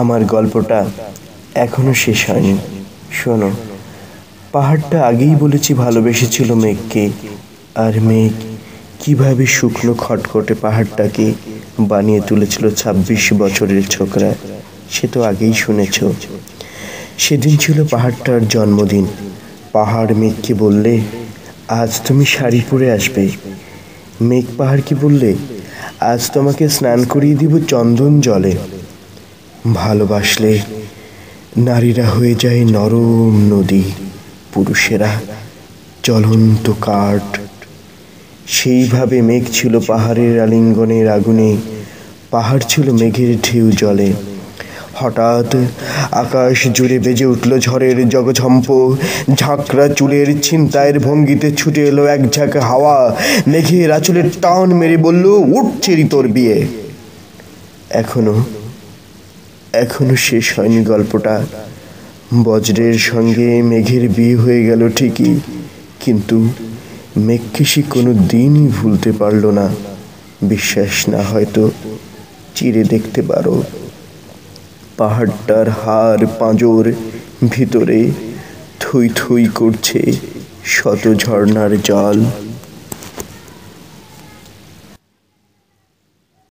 আমার গল্পটা এখনো শেষ হয়নি। শোনো, পাহাড়টা আগেই বলেছি ভালোবেসেছিল মেঘকে, আর মেঘ কিভাবে শুকনো খটখটে পাহাড়টাকে বানিয়ে তুলেছিল ২৬ বছরের ছোকরা, সে তো আগেই শুনেছ। সেদিন ছিল পাহাড়টার জন্মদিন। পাহাড় মেঘকে বললে, আজ তুমি শাড়ি পরে আসবে। মেঘ পাহাড়কে বললে, আজ তোমাকে স্নান করিয়ে দিব চন্দন জলে। ভালোবাসলে নারীরা হয়ে যায় নরম নদী, পুরুষেরা জ্বলন্ত কাঠ। সেইভাবে মেঘ ছিল পাহাড়ের আলিঙ্গনের আগুনে, পাহাড় ছিল মেঘের ঢেউ জলে। হঠাৎ আকাশ জুড়ে বেজে উঠল ঝড়ের জগঝম্প। ঝাঁকড়া চুলের ছিনতাইয়ের ভঙ্গিতে ছুটে এলো এক ঝাঁক হাওয়া, মেঘের আঁচলের টান মেরে বলল, উঠছেরি তোর বিয়ে। এখনো শেষ হয়নি গল্পটা। বজ্রের সঙ্গে মেঘের বিয়ে হয়ে গেল ঠিকই, কিন্তু মেঘকে সে কোনো দিনই ভুলতে পারল না। বিশ্বাস না হয়তো চিরে দেখতে পারো। পাহাড়টার হাড় পাঁজর ভিতরে থই থই করছে শত ঝর্ণার জল।